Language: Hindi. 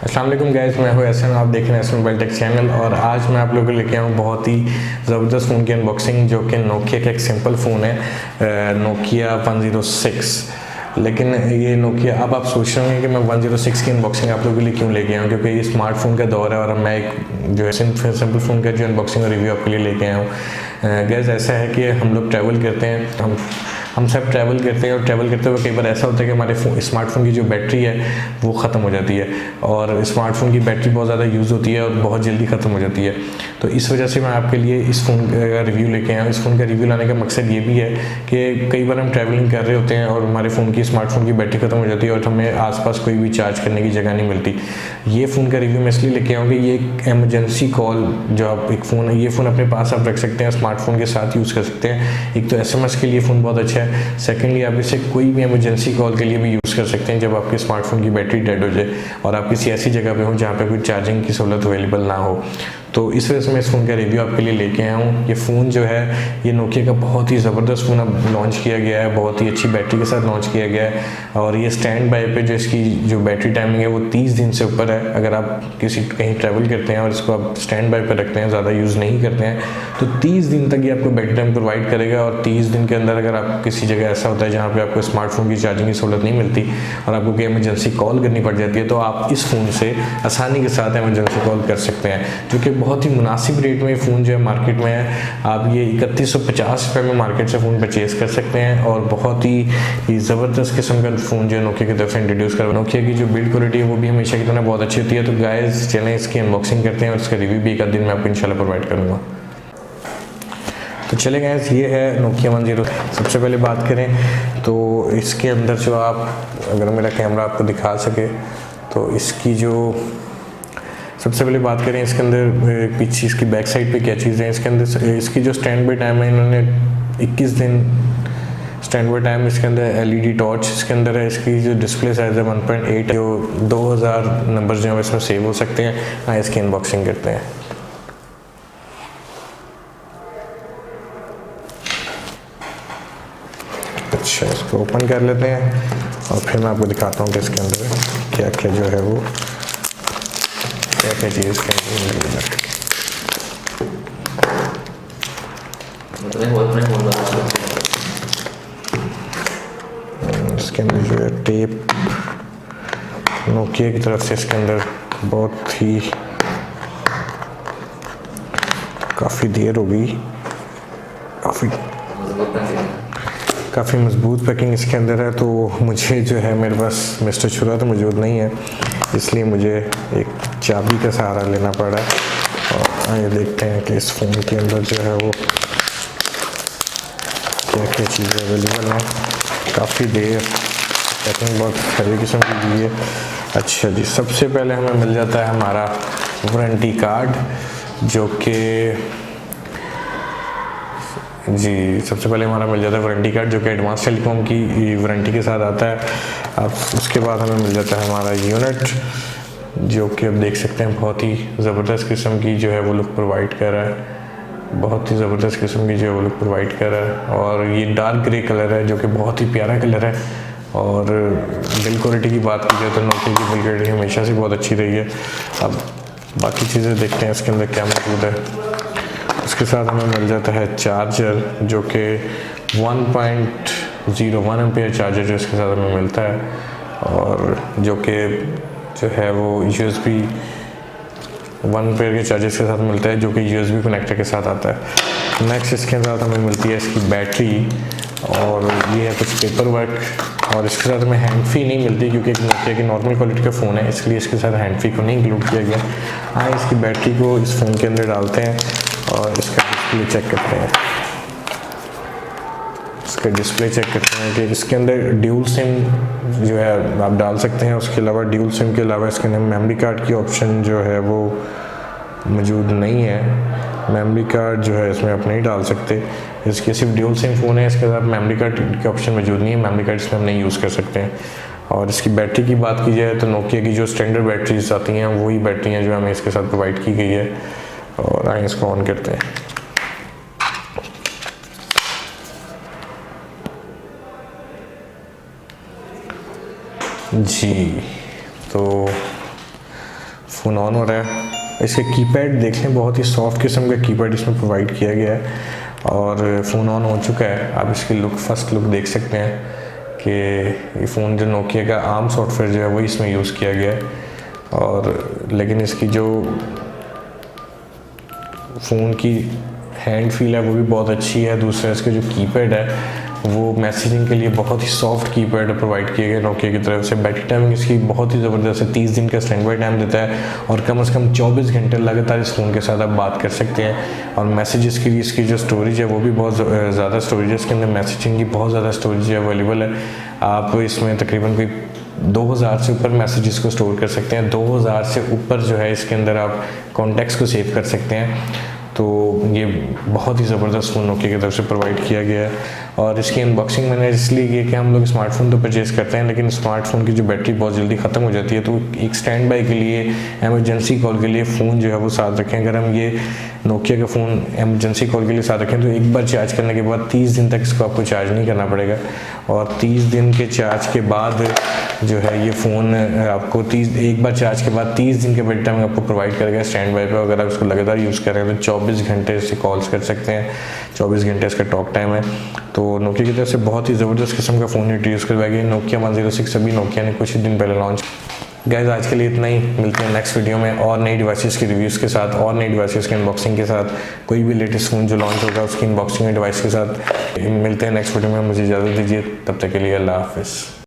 अस्सलाम वालेकुम गाइस, मैं हूं एहसन। आप देख रहे हैं एहसन मोबाइल टेक चैनल और आज मैं आप लोगों को लेके आया हूं बहुत ही ज़बरदस्त फ़ोन की अनबॉक्सिंग, जो कि नोकिया का एक सिंपल फ़ोन है, नोकिया 106। लेकिन ये नोकिया, अब आप सोच रहे होंगे कि मैं 106 की अनबॉक्सिंग आप लोगों के लिए क्यों लेके आया हूँ, क्योंकि ये स्मार्टफोन का दौर है और मैं एक जो है सिंपल फ़ोन का जो अनबॉक्सिंग और रिव्यू आपके लिए लेके आया हूँ। गाइस, ऐसा है कि हम लोग ट्रैवल करते हैं, हम सब ट्रैवल करते हैं और ट्रैवल करते हुए कई बार ऐसा होता है कि हमारे स्मार्टफोन की जो बैटरी है वो ख़त्म हो जाती है और स्मार्टफोन की बैटरी बहुत ज़्यादा यूज़ होती है और बहुत जल्दी ख़त्म हो जाती है। तो इस वजह से मैं आपके लिए इस फ़ोन का रिव्यू लेके आया हूँ। इस फ़ोन का रिव्यू लाने का मकसद ये भी है कि कई बार हम ट्रैवलिंग कर रहे होते हैं और हमारे फ़ोन की स्मार्टफोन की बैटरी ख़त्म हो जाती है और हमें आसपास कोई भी चार्ज करने की जगह नहीं मिलती। ये फ़ोन का रिव्यू मैं इसलिए लेके आऊँ कि ये एक एमरजेंसी कॉल, जो आप एक फ़ोन है, ये फ़ोन अपने पास आप रख सकते हैं, स्मार्टफोन के साथ यूज़ कर सकते हैं। एक तो SMS के लिए फ़ोन बहुत अच्छा है, सेकेंडली आप इसे कोई भी इमरजेंसी कॉल के लिए भी यूज़ कर सकते हैं जब आपके स्मार्टफोन की बैटरी डेड हो जाए और आप किसी ऐसी जगह पे हो जहाँ पे कोई चार्जिंग की सहूलत अवेलेबल ना हो। तो इस वजह से मैं इस फ़ोन का रिव्यू आपके लिए लेके आया हूँ। ये फ़ोन जो है, ये नोकिया का बहुत ही ज़बरदस्त फ़ोन अब लॉन्च किया गया है, बहुत ही अच्छी बैटरी के साथ लॉन्च किया गया है और ये स्टैंड बाय पे जो इसकी जो बैटरी टाइमिंग है वो 30 दिन से ऊपर है। अगर आप कहीं ट्रैवल करते हैं और इसको आप स्टैंड बाय पे रखते हैं, ज़्यादा यूज़ नहीं करते हैं, तो 30 दिन तक ये आपको बैटरी टाइम प्रोवाइड करेगा। और 30 दिन के अंदर अगर आप किसी जगह ऐसा होता है जहाँ पे आपको स्मार्टफोन की चार्जिंग की सहूलत नहीं मिलती और आपको कोई इमरजेंसी कॉल करनी पड़ जाती है, तो आप इस फ़ोन से आसानी के साथ इमरजेंसी कॉल कर सकते हैं, जो कि बहुत ही मुनासिब रेट में फ़ोन जो है मार्केट में है। आप ये 3150 रुपये में मार्केट से फ़ोन परचेज़ कर सकते हैं और बहुत ही ज़बरदस्त किस्म का फ़ोन जो है नोकिया की तरफ से इंट्रोड्यूस कर। नोकिया की जो बिल्ड क्वालिटी है वो भी हमेशा की तरह बहुत अच्छी होती है। तो गाइस, चलें इसकी अनबॉक्सिंग करते हैं और इसका रिव्यू भी एक आध दिन में आपको इंशाल्लाह प्रोवाइड करूँगा। तो चले गाइस, ये है नोकिया 10। सबसे पहले बात करें तो इसके अंदर जो आप, अगर मेरा कैमरा आपको दिखा सके तो इसकी जो सबसे पहले बात करें इसके अंदर पीछे इसकी बैक साइड पे क्या चीज़ें हैं। इसके अंदर इसकी जो स्टैंड बाय टाइम है, इन्होंने 21 दिन स्टैंड बाय टाइम इसके अंदर LED टॉर्च इसके अंदर है। इसकी जो डिस्प्ले साइज है 1.8, जो 2000 नंबर जो है इसमें सेव हो सकते हैं। हाँ, इसकी अनबॉक्सिंग करते हैं। अच्छा, इसको ओपन कर लेते हैं और फिर मैं आपको दिखाता हूँ कि इसके अंदर क्या क्या जो है वो क्या चीज़ इसके अंदर। इसके अंदर जो है टेप नोकिया की तरफ से इसके अंदर बहुत ही काफ़ी देर हो गई, काफ़ी मजबूत पैकिंग इसके अंदर है। तो मुझे जो है, मेरे पास मिस्टर छुरा तो मौजूद नहीं है, इसलिए मुझे एक चाबी का सहारा लेना पड़ा और आइए देखते हैं कि इस फ़ोन के अंदर जो है वो क्या क्या चीज़ें अवेलेबल हैं। काफ़ी देर पैकिंग बहुत खरी किस्म की दी है। अच्छा जी, सबसे पहले हमें मिल जाता है हमारा वारंटी कार्ड, जो कि सबसे पहले हमारा मिल जाता है वारंटी कार्ड, जो कि एडवांस टेलीकॉम की वारंटी के साथ आता है। अब उसके बाद हमें मिल जाता है हमारा यूनिट, जो कि आप देख सकते हैं बहुत ही ज़बरदस्त किस्म की जो है वो लुक प्रोवाइड कर रहा है, बहुत ही ज़बरदस्त किस्म की जो है वो लुक प्रोवाइड कर रहा है। और ये डार्क ग्रे कलर है, जो कि बहुत ही प्यारा कलर है। और बिल्ड क्वालिटी की बात की जाए तो नोकिया की बिल्ड क्वालिटी हमेशा से बहुत अच्छी रही है। अब बाकी चीज़ें देखते हैं इसके अंदर क्या मौजूद है। उसके साथ हमें मिल जाता है चार्जर, जो कि 1.01 एम्पेयर चार्जर जो इसके साथ हमें मिलता है और जो है वो USB 1 एम्पेयर के चार्जर के साथ मिलता है, जो कि USB कनेक्टर के साथ आता है। नेक्स्ट इसके साथ हमें मिलती है इसकी बैटरी और ये है कुछ पेपर वर्क। और इसके साथ हमें हैंड फ्री नहीं मिलती, क्योंकि एक नोकिया की नॉर्मल क्वालिटी का फ़ोन है, इसलिए इसके साथ हैंड फ्री को नहीं इंक्लूड किया गया। हाँ, इसकी बैटरी को इस फ़ोन के अंदर डालते हैं और इसका डिस्प्ले चेक करते हैं। इसका डिस्प्ले चेक करते हैं कि इसके अंदर ड्यूल सिम जो है आप डाल सकते हैं। उसके अलावा ड्यूल सिम के अलावा इसके अंदर मेमोरी कार्ड की ऑप्शन जो है वो मौजूद नहीं है। मेमोरी कार्ड जो है इसमें आप नहीं डाल सकते, इसके सिर्फ ड्यूल सिम फ़ोन है, इसके साथ मेमोरी कार्ड की ऑप्शन मौजूद नहीं है। मेमोरी कार्ड इसमें हम नहीं यूज़ कर सकते हैं। और इसकी बैटरी की बात की जाए तो नोकिया की जो स्टैंडर्ड बैटरीज आती हैं वही बैटरी हैं जो हमें इसके साथ प्रोवाइड की गई है। और आइए इसको ऑन करते हैं। जी, तो फ़ोन ऑन हो रहा है। इसके कीपैड देख लें, बहुत ही सॉफ्ट किस्म का कीपैड इसमें प्रोवाइड किया गया है और फ़ोन ऑन हो चुका है। आप इसकी फर्स्ट लुक देख सकते हैं कि ये फ़ोन जो नोकिया का आर्म सॉफ्टवेयर जो है वही इसमें यूज़ किया गया है, और लेकिन इसकी जो फ़ोन की हैंड फील है वो भी बहुत अच्छी है। दूसरा इसका जो कीपैड है वो मैसेजिंग के लिए बहुत ही सॉफ्ट कीपैड प्रोवाइड किया गया नोकिया की तरफ से। बैटरी टाइमिंग इसकी बहुत ही ज़बरदस्त है, 30 दिन का स्टैंड बाई टाइम देता है और कम से कम 24 घंटे लगातार इस फ़ोन के साथ आप बात कर सकते हैं। और मैसेजेस के लिए इसकी जो स्टोरेज है वो भी बहुत ज़्यादा स्टोरेज है, इसके अंदर मैसेजिंग की बहुत ज़्यादा स्टोरेज अवेलेबल है। आप इसमें तकरीबन कोई 2000 से ऊपर मैसेजेस को स्टोर कर सकते हैं। 2000 से ऊपर जो है इसके अंदर आप कॉन्टैक्ट्स को सेव कर सकते हैं। तो ये बहुत ही ज़बरदस्त फ़ोन नोकिया की तरफ से प्रोवाइड किया गया है। और इसकी अनबॉक्सिंग मैंने इसलिए की कि हम लोग स्मार्टफोन तो परचेज़ करते हैं, लेकिन स्मार्टफोन की जो बैटरी बहुत जल्दी ख़त्म हो जाती है, तो एक स्टैंड बाई के लिए, एमरजेंसी कॉल के लिए फ़ोन जो है वो साथ रखें। अगर हम ये नोकिया का फ़ोन एमरजेंसी कॉल के लिए साथ रखें तो एक बार चार्ज करने के बाद 30 दिन तक इसको आपको चार्ज नहीं करना पड़ेगा, और 30 दिन के चार्ज के बाद जो है ये फ़ोन आपको एक बार चार्ज के बाद 30 दिन के बैटरी टाइम आपको प्रोवाइड करेगा स्टैंड बाई पे। अगर आप इसको लगातार यूज़ करें तो 24 घंटे से कॉल्स कर सकते हैं, 24 घंटे इसका टॉक टाइम है। तो नोकिया की तरफ से बहुत ही ज़बरदस्त किस्म का फ़ोन इंट्रोड्यूस करवाया गया। नोकिया 106 अभी नोकिया ने कुछ ही दिन पहले लॉन्च। गाइस आज के लिए इतना ही, मिलते हैं नेक्स्ट वीडियो में और नई डिवाइसेस की रिव्यूज़ के साथ और नई डिवाइसेस की अनबॉक्सिंग के साथ। कोई भी लेटेस्ट फ़ोन जो लॉन्च होगा उसकी अनबॉक्सिंग डिवाइस के साथ मिलते हैं नेक्स्ट वीडियो में। मुझे इजाज़त दीजिए, तब तक के लिए अल्लाह हाफ़िज़।